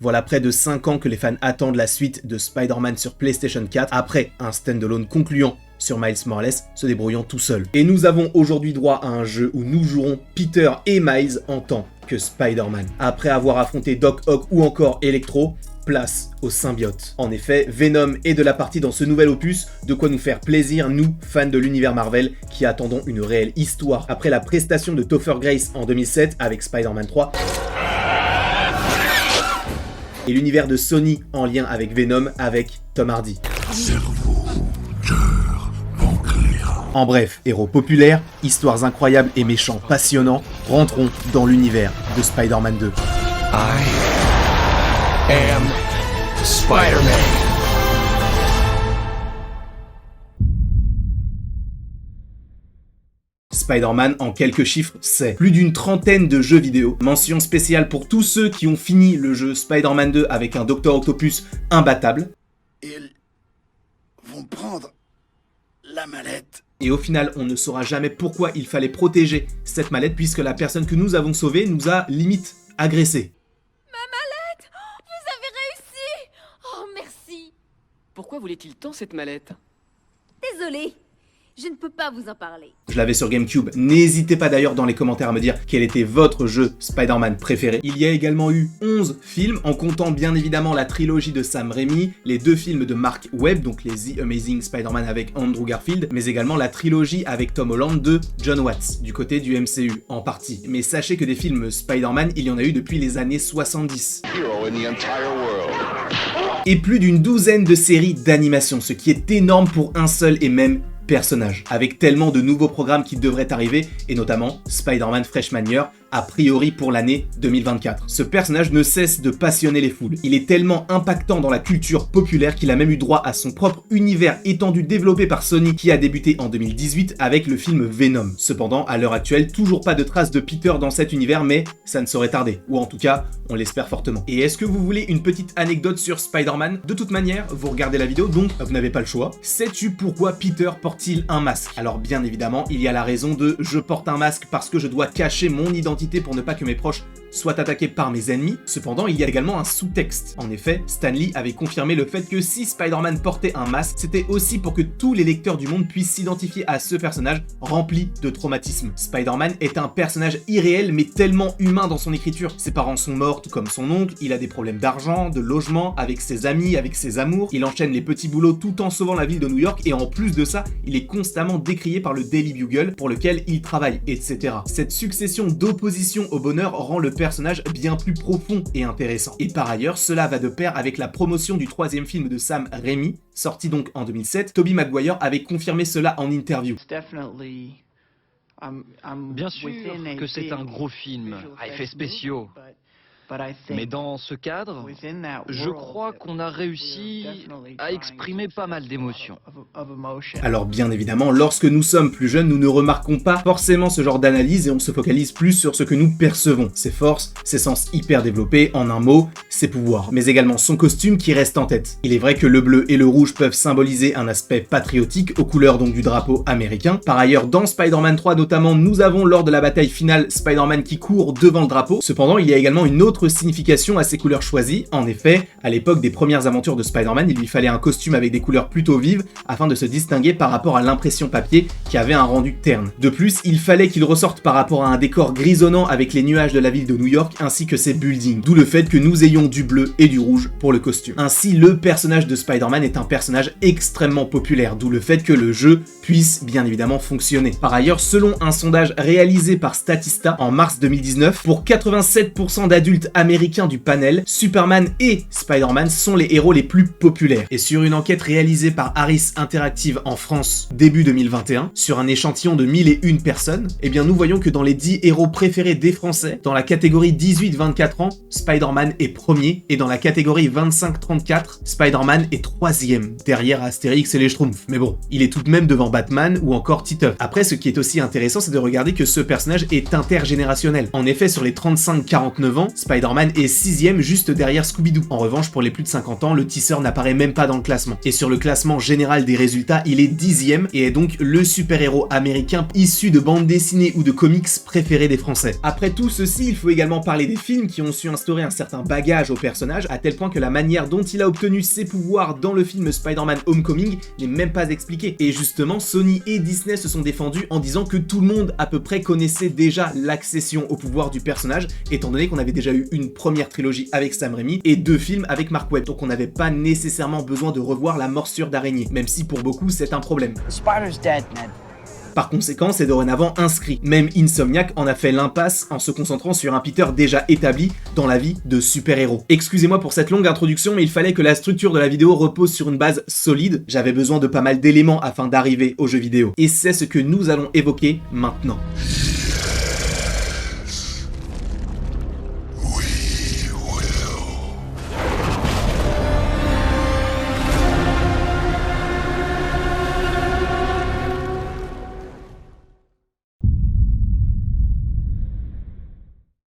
Voilà près de 5 ans que les fans attendent la suite de Spider-Man sur PlayStation 4 après un standalone concluant sur Miles Morales se débrouillant tout seul. Et nous avons aujourd'hui droit à un jeu où nous jouerons Peter et Miles en tant que Spider-Man. Après avoir affronté Doc Ock ou encore Electro, place au symbiote. En effet, Venom est de la partie dans ce nouvel opus, de quoi nous faire plaisir, nous, fans de l'univers Marvel, qui attendons une réelle histoire. Après la prestation de Topher Grace en 2007 avec Spider-Man 3, et l'univers de Sony en lien avec Venom avec Tom Hardy. Cerveau, cœur, pancréas. En bref, héros populaires, histoires incroyables et méchants passionnants, rentrons dans l'univers de Spider-Man 2. I am Spider-Man. Spider-Man, en quelques chiffres, c'est plus d'une trentaine de jeux vidéo. Mention spéciale pour tous ceux qui ont fini le jeu Spider-Man 2 avec un Dr Octopus imbattable. Ils vont prendre la mallette. Et au final, on ne saura jamais pourquoi il fallait protéger cette mallette puisque la personne que nous avons sauvée nous a limite agressé. Ma mallette! Vous avez réussi! Oh, merci! Pourquoi voulait-il tant cette mallette? Désolée, je ne peux pas vous en parler. Je l'avais sur GameCube. N'hésitez pas d'ailleurs dans les commentaires à me dire quel était votre jeu Spider-Man préféré. Il y a également eu 11 films, en comptant bien évidemment la trilogie de Sam Raimi, les 2 films de Mark Webb, donc les The Amazing Spider-Man avec Andrew Garfield, mais également la trilogie avec Tom Holland de John Watts, du côté du MCU, en partie. Mais sachez que des films Spider-Man, il y en a eu depuis les années 70. Et plus d'une douzaine de séries d'animation, ce qui est énorme pour un seul et même personnage, avec tellement de nouveaux programmes qui devraient arriver, et notamment Spider-Man Freshman Year, a priori pour l'année 2024. Ce personnage ne cesse de passionner les foules. Il est tellement impactant dans la culture populaire qu'il a même eu droit à son propre univers étendu développé par Sony qui a débuté en 2018 avec le film Venom. Cependant, à l'heure actuelle, toujours pas de traces de Peter dans cet univers, mais ça ne saurait tarder, ou en tout cas, on l'espère fortement. Et est-ce que vous voulez une petite anecdote sur Spider-Man? De toute manière, vous regardez la vidéo, donc vous n'avez pas le choix. Sais-tu pourquoi Peter porte-t-il un masque? Alors bien évidemment, il y a la raison de « je porte un masque parce que je dois cacher mon identité pour ne pas que mes proches soient attaqués par mes ennemis ». Cependant, il y a également un sous-texte. En effet, Stan Lee avait confirmé le fait que si Spider-Man portait un masque, c'était aussi pour que tous les lecteurs du monde puissent s'identifier à ce personnage rempli de traumatismes. Spider-Man est un personnage irréel mais tellement humain dans son écriture. Ses parents sont morts tout comme son oncle, il a des problèmes d'argent, de logement, avec ses amis, avec ses amours, il enchaîne les petits boulots tout en sauvant la ville de New York et en plus de ça, il est constamment décrié par le Daily Bugle pour lequel il travaille, etc. Cette succession d'opposition au bonheur rend le personnage bien plus profond et intéressant. Et par ailleurs, cela va de pair avec la promotion du 3e film de Sam Raimi, sorti donc en 2007. Tobey Maguire avait confirmé cela en interview. Bien sûr que c'est un gros film à effets spéciaux, mais dans ce cadre, je crois qu'on a réussi à exprimer pas mal d'émotions. Alors bien évidemment, lorsque nous sommes plus jeunes, nous ne remarquons pas forcément ce genre d'analyse et on se focalise plus sur ce que nous percevons, ses forces, ses sens hyper développés, en un mot, ses pouvoirs, mais également son costume qui reste en tête. Il est vrai que le bleu et le rouge peuvent symboliser un aspect patriotique, aux couleurs donc du drapeau américain. Par ailleurs, dans Spider-Man 3 notamment, nous avons lors de la bataille finale Spider-Man qui court devant le drapeau. Cependant, il y a également une autre signification à ces couleurs choisies. En effet, à l'époque des premières aventures de Spider-Man, il lui fallait un costume avec des couleurs plutôt vives afin de se distinguer par rapport à l'impression papier qui avait un rendu terne. De plus, il fallait qu'il ressorte par rapport à un décor grisonnant avec les nuages de la ville de New York ainsi que ses buildings, d'où le fait que nous ayons du bleu et du rouge pour le costume. Ainsi, le personnage de Spider-Man est un personnage extrêmement populaire, d'où le fait que le jeu puisse bien évidemment fonctionner. Par ailleurs, selon un sondage réalisé par Statista en mars 2019, pour 87% d'adultes américains du panel, Superman et Spider-Man sont les héros les plus populaires. Et sur une enquête réalisée par Harris Interactive en France début 2021, sur un échantillon de 1001 personnes, eh bien nous voyons que dans les 10 héros préférés des Français, dans la catégorie 18-24 ans, Spider-Man est premier, et dans la catégorie 25-34, Spider-Man est 3e, derrière Astérix et les Schtroumpfs. Mais bon, il est tout de même devant Batman ou encore Titeuf. Après, ce qui est aussi intéressant, c'est de regarder que ce personnage est intergénérationnel. En effet, sur les 35-49 ans, Spider-Man Spider-Man est 6ème juste derrière Scooby-Doo. En revanche, pour les plus de 50 ans, le teaser n'apparaît même pas dans le classement. Et sur le classement général des résultats, il est 10ème et est donc le super-héros américain issu de bande dessinée ou de comics préféré des Français. Après tout ceci, il faut également parler des films qui ont su instaurer un certain bagage au personnage, à tel point que la manière dont il a obtenu ses pouvoirs dans le film Spider-Man Homecoming n'est même pas expliquée. Et justement, Sony et Disney se sont défendus en disant que tout le monde à peu près connaissait déjà l'accession au pouvoir du personnage, étant donné qu'on avait déjà eu une première trilogie avec Sam Raimi et 2 films avec Mark Webb, donc on n'avait pas nécessairement besoin de revoir la morsure d'araignée, même si pour beaucoup c'est un problème. Spider's dead, Ned. Par conséquent, c'est dorénavant inscrit. Même Insomniac en a fait l'impasse en se concentrant sur un Peter déjà établi dans la vie de super-héros. Excusez-moi pour cette longue introduction, mais il fallait que la structure de la vidéo repose sur une base solide. J'avais besoin de pas mal d'éléments afin d'arriver au jeu vidéo. Et c'est ce que nous allons évoquer maintenant.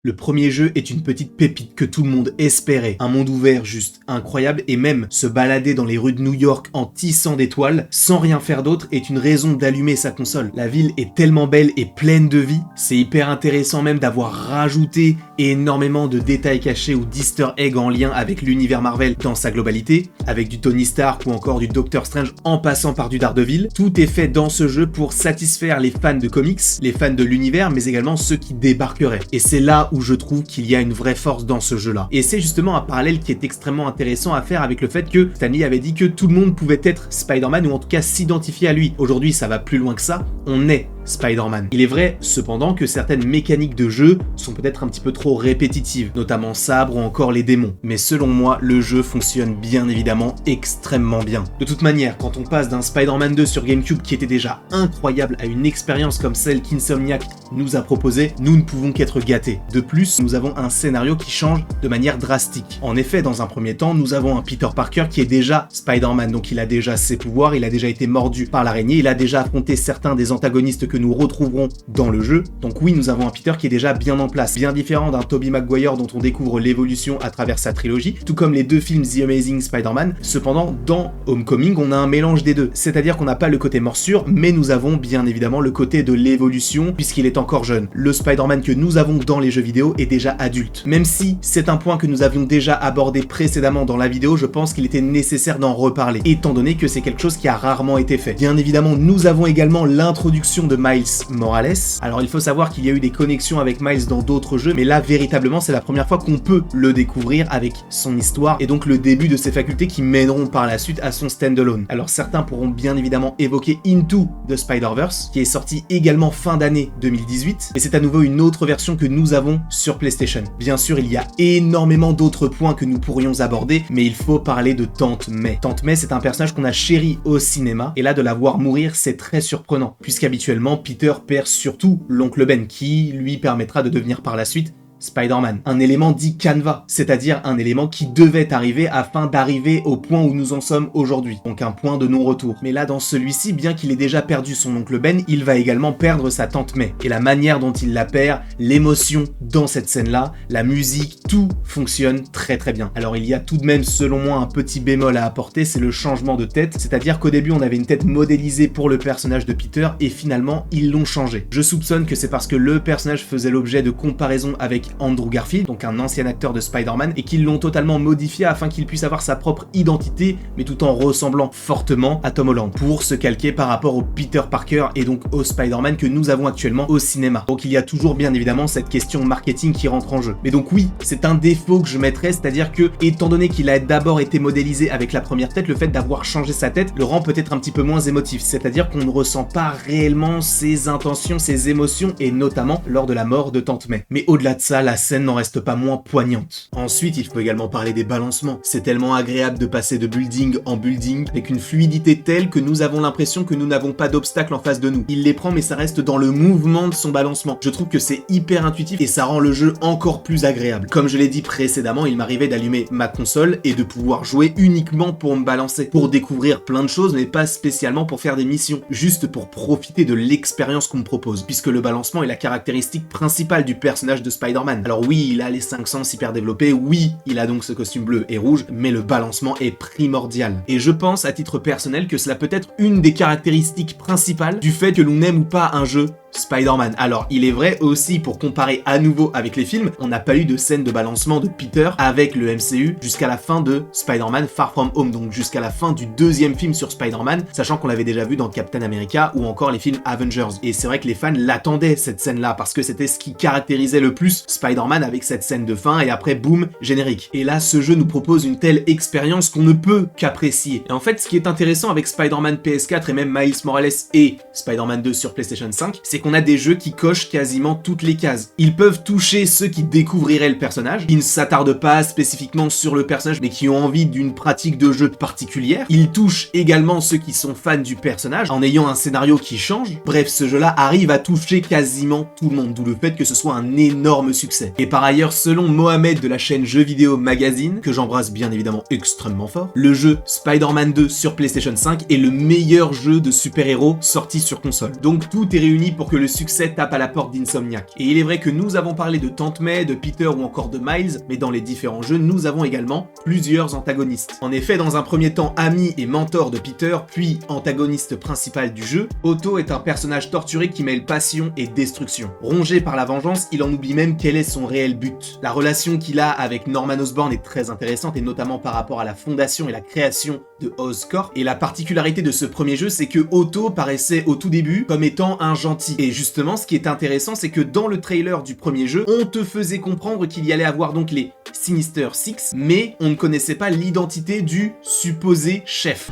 Le premier jeu est une petite pépite que tout le monde espérait, un monde ouvert juste incroyable, et même se balader dans les rues de New York en tissant des toiles, sans rien faire d'autre, est une raison d'allumer sa console. La ville est tellement belle et pleine de vie, c'est hyper intéressant même d'avoir rajouté énormément de détails cachés ou d'easter eggs en lien avec l'univers Marvel dans sa globalité, avec du Tony Stark ou encore du Doctor Strange en passant par du Daredevil. Tout est fait dans ce jeu pour satisfaire les fans de comics, les fans de l'univers, mais également ceux qui débarqueraient. Et c'est là où je trouve qu'il y a une vraie force dans ce jeu-là. Et c'est justement un parallèle qui est extrêmement intéressant à faire avec le fait que Stan Lee avait dit que tout le monde pouvait être Spider-Man ou en tout cas s'identifier à lui. Aujourd'hui, ça va plus loin que ça. On est Spider-Man. Il est vrai, cependant, que certaines mécaniques de jeu sont peut-être un petit peu trop répétitives, notamment Sabre ou encore les démons. Mais selon moi, le jeu fonctionne bien évidemment extrêmement bien. De toute manière, quand on passe d'un Spider-Man 2 sur GameCube qui était déjà incroyable à une expérience comme celle qu'Insomniac nous a proposée, nous ne pouvons qu'être gâtés. De plus, nous avons un scénario qui change de manière drastique. En effet, dans un premier temps, nous avons un Peter Parker qui est déjà Spider-Man, donc il a déjà ses pouvoirs, il a déjà été mordu par l'araignée, il a déjà affronté certains des antagonistes que nous retrouverons dans le jeu. Donc oui, nous avons un Peter qui est déjà bien en place, bien différent d'un Tobey Maguire dont on découvre l'évolution à travers sa trilogie, tout comme les 2 films The Amazing Spider-Man. Cependant, dans Homecoming, on a un mélange des deux, c'est-à-dire qu'on n'a pas le côté morsure, mais nous avons bien évidemment le côté de l'évolution, puisqu'il est encore jeune. Le Spider-Man que nous avons dans les jeux vidéo est déjà adulte. Même si c'est un point que nous avions déjà abordé précédemment dans la vidéo, je pense qu'il était nécessaire d'en reparler, étant donné que c'est quelque chose qui a rarement été fait. Bien évidemment, nous avons également l'introduction de Miles Morales. Alors il faut savoir qu'il y a eu des connexions avec Miles dans d'autres jeux, mais là véritablement c'est la première fois qu'on peut le découvrir avec son histoire et donc le début de ses facultés qui mèneront par la suite à son standalone. Alors certains pourront bien évidemment évoquer Into the Spider-Verse, qui est sorti également fin d'année 2018, et c'est à nouveau une autre version que nous avons sur PlayStation. Bien sûr, il y a énormément d'autres points que nous pourrions aborder, mais il faut parler de Tante May. Tante May, c'est un personnage qu'on a chéri au cinéma, et là de la voir mourir, c'est très surprenant, puisqu'habituellement Peter perd surtout l'oncle Ben, qui lui permettra de devenir par la suite Spider-Man. Un élément dit canevas, c'est-à-dire un élément qui devait arriver afin d'arriver au point où nous en sommes aujourd'hui, donc un point de non-retour. Mais là, dans celui-ci, bien qu'il ait déjà perdu son oncle Ben, il va également perdre sa tante May. Et la manière dont il la perd, l'émotion dans cette scène-là, la musique, tout fonctionne très très bien. Alors il y a tout de même, selon moi, un petit bémol à apporter, c'est le changement de tête, c'est-à-dire qu'au début, on avait une tête modélisée pour le personnage de Peter, et finalement, ils l'ont changé. Je soupçonne que c'est parce que le personnage faisait l'objet de comparaisons avec Andrew Garfield, donc un ancien acteur de Spider-Man, et qu'ils l'ont totalement modifié afin qu'il puisse avoir sa propre identité, mais tout en ressemblant fortement à Tom Holland, pour se calquer par rapport au Peter Parker et donc au Spider-Man que nous avons actuellement au cinéma. Donc il y a toujours bien évidemment cette question marketing qui rentre en jeu. Mais donc oui, c'est un défaut que je mettrais, c'est-à-dire que, étant donné qu'il a d'abord été modélisé avec la première tête, le fait d'avoir changé sa tête le rend peut-être un petit peu moins émotif, c'est-à-dire qu'on ne ressent pas réellement ses intentions, ses émotions, et notamment lors de la mort de Tante May. Mais au-delà de ça, la scène n'en reste pas moins poignante. Ensuite, il faut également parler des balancements. C'est tellement agréable de passer de building en building avec une fluidité telle que nous avons l'impression que nous n'avons pas d'obstacles en face de nous. Il les prend mais ça reste dans le mouvement de son balancement. Je trouve que c'est hyper intuitif et ça rend le jeu encore plus agréable. Comme je l'ai dit précédemment, il m'arrivait d'allumer ma console et de pouvoir jouer uniquement pour me balancer, pour découvrir plein de choses mais pas spécialement pour faire des missions, juste pour profiter de l'expérience qu'on me propose, puisque le balancement est la caractéristique principale du personnage de Spider-Man. Spider-Man. Alors oui, il a les 5 sens hyper développés, oui, il a donc ce costume bleu et rouge, mais le balancement est primordial. Et je pense à titre personnel que cela peut être une des caractéristiques principales du fait que l'on aime ou pas un jeu Spider-Man. Alors, il est vrai aussi, pour comparer à nouveau avec les films, on n'a pas eu de scène de balancement de Peter avec le MCU jusqu'à la fin de Spider-Man Far From Home, donc jusqu'à la fin du deuxième film sur Spider-Man, sachant qu'on l'avait déjà vu dans Captain America ou encore les films Avengers. Et c'est vrai que les fans l'attendaient, cette scène-là, parce que c'était ce qui caractérisait le plus Spider-Man avec cette scène de fin, et après, boum, générique. Et là, ce jeu nous propose une telle expérience qu'on ne peut qu'apprécier. Et en fait, ce qui est intéressant avec Spider-Man PS4 et même Miles Morales et Spider-Man 2 sur PlayStation 5, c'est qu'on a des jeux qui cochent quasiment toutes les cases. Ils peuvent toucher ceux qui découvriraient le personnage, qui ne s'attardent pas spécifiquement sur le personnage, mais qui ont envie d'une pratique de jeu particulière. Ils touchent également ceux qui sont fans du personnage, en ayant un scénario qui change. Bref, ce jeu-là arrive à toucher quasiment tout le monde, d'où le fait que ce soit un énorme succès. Et par ailleurs, selon Mohamed de la chaîne Jeux Vidéo Magazine, que j'embrasse bien évidemment extrêmement fort, le jeu Spider-Man 2 sur PlayStation 5 est le meilleur jeu de super-héros sorti sur console. Donc tout est réuni pour que le succès tape à la porte d'Insomniac. Et il est vrai que nous avons parlé de Tante May, de Peter ou encore de Miles, mais dans les différents jeux, nous avons également plusieurs antagonistes. En effet, dans un premier temps ami et mentor de Peter, puis antagoniste principal du jeu, Otto est un personnage torturé qui mêle passion et destruction. Rongé par la vengeance, il en oublie même quel est son réel but. La relation qu'il a avec Norman Osborn est très intéressante, et notamment par rapport à la fondation et la création de Oscorp. Et la particularité de ce premier jeu, c'est que Otto paraissait au tout début comme étant un gentil. Et justement, ce qui est intéressant, c'est que dans le trailer du premier jeu, on te faisait comprendre qu'il y allait avoir donc les Sinister Six, mais on ne connaissait pas l'identité du supposé chef.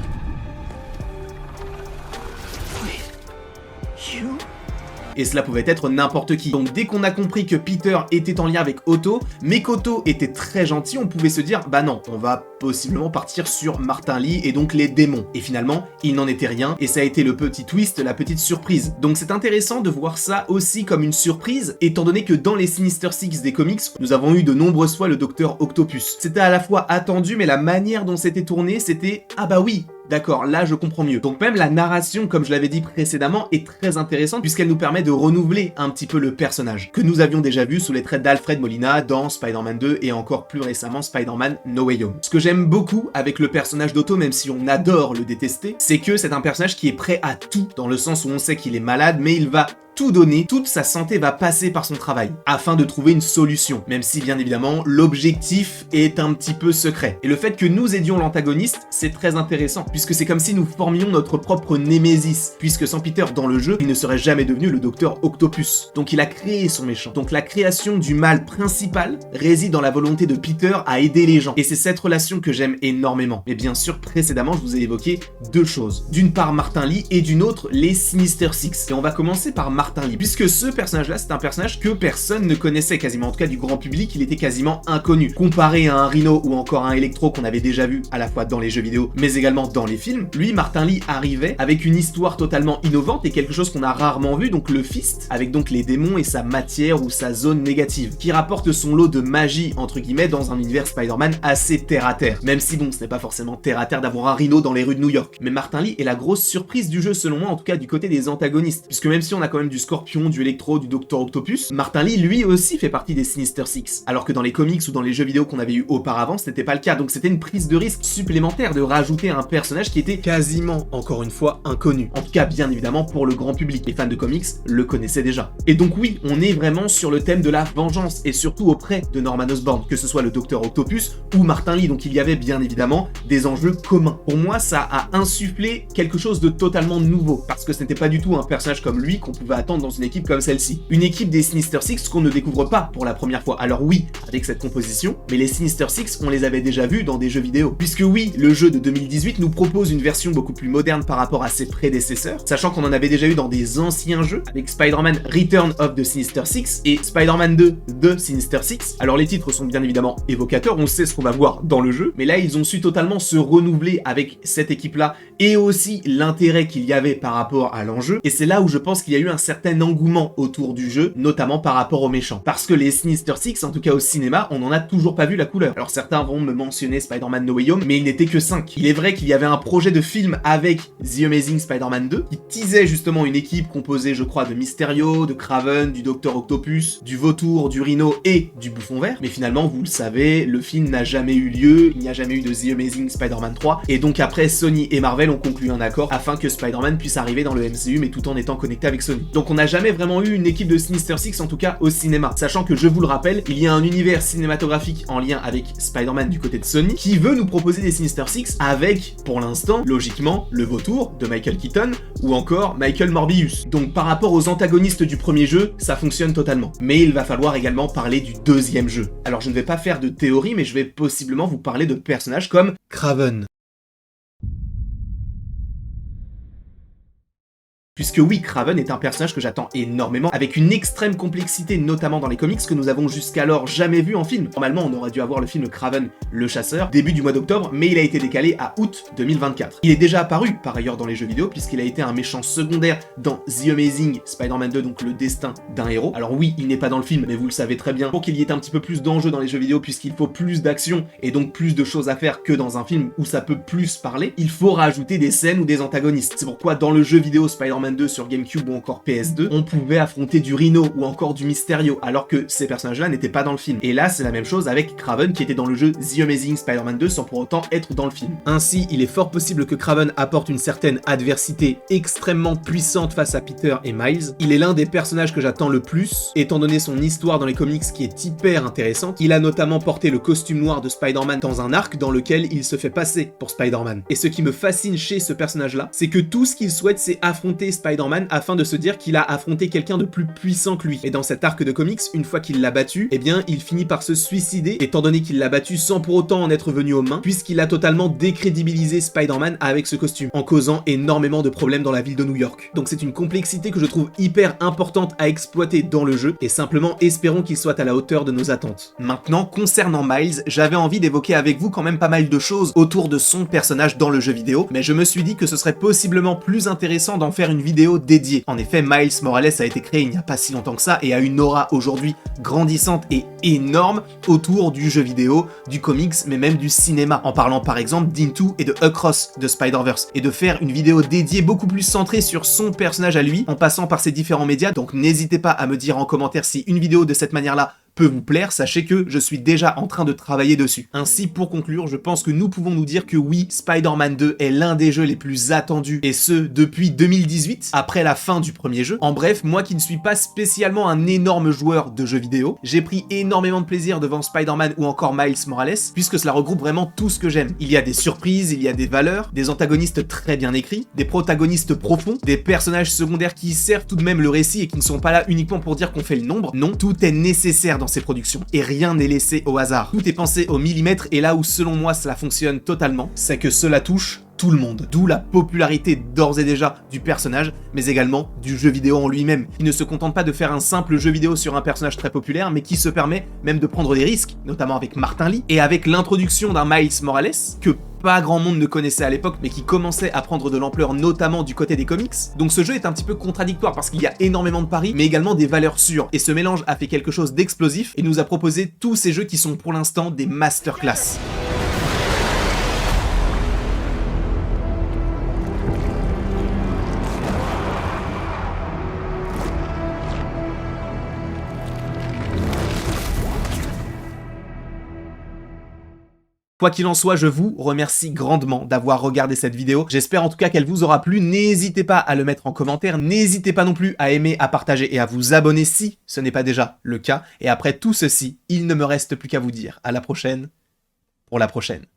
Et cela pouvait être n'importe qui. Donc dès qu'on a compris que Peter était en lien avec Otto, mais qu'Otto était très gentil, on pouvait se dire, bah non, on va possiblement partir sur Martin Lee et donc les démons. Et finalement, il n'en était rien, et ça a été le petit twist, la petite surprise. Donc c'est intéressant de voir ça aussi comme une surprise, étant donné que dans les Sinister Six des comics, nous avons eu de nombreuses fois le Docteur Octopus. C'était à la fois attendu, mais la manière dont c'était tourné, c'était, ah bah oui, d'accord, là je comprends mieux. Donc même la narration, comme je l'avais dit précédemment, est très intéressante puisqu'elle nous permet de renouveler un petit peu le personnage, que nous avions déjà vu sous les traits d'Alfred Molina dans Spider-Man 2 et encore plus récemment Spider-Man No Way Home. Ce que j'aime beaucoup avec le personnage d'Otto, même si on adore le détester, c'est que c'est un personnage qui est prêt à tout, dans le sens où on sait qu'il est malade, mais il va tout donner, toute sa santé va passer par son travail, afin de trouver une solution, même si bien évidemment l'objectif est un petit peu secret. Et le fait que nous aidions l'antagoniste, c'est très intéressant, puisque c'est comme si nous formions notre propre némésis, puisque sans Peter dans le jeu, il ne serait jamais devenu le Docteur Octopus. Donc il a créé son méchant. Donc la création du mal principal réside dans la volonté de Peter à aider les gens, et c'est cette relation que j'aime énormément. Mais bien sûr, précédemment, je vous ai évoqué deux choses. D'une part Martin Lee, et d'une autre, les Sinister Six. Et on va commencer par Martin Lee, puisque ce personnage-là, c'est un personnage que personne ne connaissait quasiment, en tout cas du grand public, il était quasiment inconnu. Comparé à un Rhino ou encore à un Electro qu'on avait déjà vu à la fois dans les jeux vidéo, mais également dans les films, lui, Martin Lee, arrivait avec une histoire totalement innovante et quelque chose qu'on a rarement vu, donc le Fist, avec donc les démons et sa matière ou sa zone négative, qui rapporte son lot de magie, entre guillemets, dans un univers Spider-Man assez terre-à-terre. Même si bon, ce n'est pas forcément terre-à-terre d'avoir un Rhino dans les rues de New York. Mais Martin Lee est la grosse surprise du jeu, selon moi, en tout cas du côté des antagonistes, puisque même si on a quand même du Scorpion, du Electro, du Docteur Octopus, Martin Lee lui aussi fait partie des Sinister Six, alors que dans les comics ou dans les jeux vidéo qu'on avait eu auparavant, ce n'était pas le cas, donc c'était une prise de risque supplémentaire de rajouter un personnage qui était quasiment, encore une fois, inconnu. En tout cas, bien évidemment, pour le grand public, les fans de comics le connaissaient déjà. Et donc oui, on est vraiment sur le thème de la vengeance, et surtout auprès de Norman Osborn, que ce soit le Docteur Octopus ou Martin Lee, donc il y avait bien évidemment des enjeux communs. Pour moi, ça a insufflé quelque chose de totalement nouveau, parce que ce n'était pas du tout un personnage comme lui qu'on pouvait attendre dans une équipe comme celle-ci. Une équipe des Sinister Six qu'on ne découvre pas pour la première fois. Alors oui, avec cette composition, mais les Sinister Six, on les avait déjà vus dans des jeux vidéo. Puisque oui, le jeu de 2018 nous propose une version beaucoup plus moderne par rapport à ses prédécesseurs, sachant qu'on en avait déjà eu dans des anciens jeux, avec Spider-Man Return of the Sinister Six et Spider-Man 2 The Sinister Six. Alors les titres sont bien évidemment évocateurs, on sait ce qu'on va voir dans le jeu, mais là ils ont su totalement se renouveler avec cette équipe-là et aussi l'intérêt qu'il y avait par rapport à l'enjeu, et c'est là où je pense qu'il y a eu un certain engouement autour du jeu, notamment par rapport aux méchants. Parce que les Sinister Six, en tout cas au cinéma, on n'en a toujours pas vu la couleur. Alors certains vont me mentionner Spider-Man No Way Home, mais il n'était que 5. Il est vrai qu'il y avait un projet de film avec The Amazing Spider-Man 2 qui teasait justement une équipe composée, je crois, de Mysterio, de Kraven, du Docteur Octopus, du Vautour, du Rhino et du Bouffon Vert. Mais finalement, vous le savez, le film n'a jamais eu lieu, il n'y a jamais eu de The Amazing Spider-Man 3, et donc après, Sony et Marvel ont conclu un accord afin que Spider-Man puisse arriver dans le MCU, mais tout en étant connecté avec Sony. Donc on n'a jamais vraiment eu une équipe de Sinister Six, en tout cas au cinéma. Sachant que, je vous le rappelle, il y a un univers cinématographique en lien avec Spider-Man du côté de Sony, qui veut nous proposer des Sinister Six avec, pour l'instant, logiquement, le Vautour de Michael Keaton, ou encore Michael Morbius. Donc par rapport aux antagonistes du premier jeu, ça fonctionne totalement. Mais il va falloir également parler du deuxième jeu. Alors je ne vais pas faire de théorie, mais je vais possiblement vous parler de personnages comme Kraven. Puisque oui, Kraven est un personnage que j'attends énormément, avec une extrême complexité, notamment dans les comics, que nous avons jusqu'alors jamais vu en film. Normalement, on aurait dû avoir le film Kraven le Chasseur, début du mois d'octobre, mais il a été décalé à août 2024. Il est déjà apparu, par ailleurs, dans les jeux vidéo, puisqu'il a été un méchant secondaire dans The Amazing Spider-Man 2, donc le destin d'un héros. Alors oui, il n'est pas dans le film, mais vous le savez très bien, pour qu'il y ait un petit peu plus d'enjeux dans les jeux vidéo, puisqu'il faut plus d'action, et donc plus de choses à faire que dans un film où ça peut plus parler, il faut rajouter des scènes ou des antagonistes. C'est pourquoi dans le jeu vidéo Spider-Man 2 sur GameCube ou encore PS2, on pouvait affronter du Rhino ou encore du Mysterio, alors que ces personnages-là n'étaient pas dans le film. Et là, c'est la même chose avec Kraven qui était dans le jeu The Amazing Spider-Man 2 sans pour autant être dans le film. Ainsi, il est fort possible que Kraven apporte une certaine adversité extrêmement puissante face à Peter et Miles. Il est l'un des personnages que j'attends le plus, étant donné son histoire dans les comics qui est hyper intéressante. Il a notamment porté le costume noir de Spider-Man dans un arc dans lequel il se fait passer pour Spider-Man. Et ce qui me fascine chez ce personnage-là, c'est que tout ce qu'il souhaite, c'est affronter Spider-Man afin de se dire qu'il a affronté quelqu'un de plus puissant que lui. Et dans cet arc de comics, une fois qu'il l'a battu, eh bien, il finit par se suicider, étant donné qu'il l'a battu sans pour autant en être venu aux mains, puisqu'il a totalement décrédibilisé Spider-Man avec ce costume, en causant énormément de problèmes dans la ville de New York. Donc c'est une complexité que je trouve hyper importante à exploiter dans le jeu, et simplement espérons qu'il soit à la hauteur de nos attentes. Maintenant, concernant Miles, j'avais envie d'évoquer avec vous quand même pas mal de choses autour de son personnage dans le jeu vidéo, mais je me suis dit que ce serait possiblement plus intéressant d'en faire une vidéo dédiée. En effet, Miles Morales a été créé il n'y a pas si longtemps que ça et a une aura aujourd'hui grandissante et énorme autour du jeu vidéo, du comics, mais même du cinéma, en parlant par exemple d'Into et de Across de Spider-Verse, et de faire une vidéo dédiée beaucoup plus centrée sur son personnage à lui, en passant par ses différents médias. Donc n'hésitez pas à me dire en commentaire si une vidéo de cette manière-là peut vous plaire, sachez que je suis déjà en train de travailler dessus. Ainsi, pour conclure, je pense que nous pouvons nous dire que oui, Spider-Man 2 est l'un des jeux les plus attendus, et ce, depuis 2018, après la fin du premier jeu. En bref, moi qui ne suis pas spécialement un énorme joueur de jeux vidéo, j'ai pris énormément de plaisir devant Spider-Man ou encore Miles Morales, puisque cela regroupe vraiment tout ce que j'aime. Il y a des surprises, il y a des valeurs, des antagonistes très bien écrits, des protagonistes profonds, des personnages secondaires qui servent tout de même le récit et qui ne sont pas là uniquement pour dire qu'on fait le nombre. Non, tout est nécessaire dans ces productions, et rien n'est laissé au hasard. Tout est pensé au millimètre, et là où selon moi cela fonctionne totalement, c'est que cela touche tout le monde. D'où la popularité d'ores et déjà du personnage, mais également du jeu vidéo en lui-même. Il ne se contente pas de faire un simple jeu vidéo sur un personnage très populaire, mais qui se permet même de prendre des risques, notamment avec Martin Lee, et avec l'introduction d'un Miles Morales, que pas grand monde ne connaissait à l'époque, mais qui commençait à prendre de l'ampleur, notamment du côté des comics. Donc ce jeu est un petit peu contradictoire, parce qu'il y a énormément de paris, mais également des valeurs sûres, et ce mélange a fait quelque chose d'explosif, et nous a proposé tous ces jeux qui sont pour l'instant des masterclass. Quoi qu'il en soit, je vous remercie grandement d'avoir regardé cette vidéo. J'espère en tout cas qu'elle vous aura plu. N'hésitez pas à le mettre en commentaire. N'hésitez pas non plus à aimer, à partager et à vous abonner si ce n'est pas déjà le cas. Et après tout ceci, il ne me reste plus qu'à vous dire à la prochaine pour la prochaine.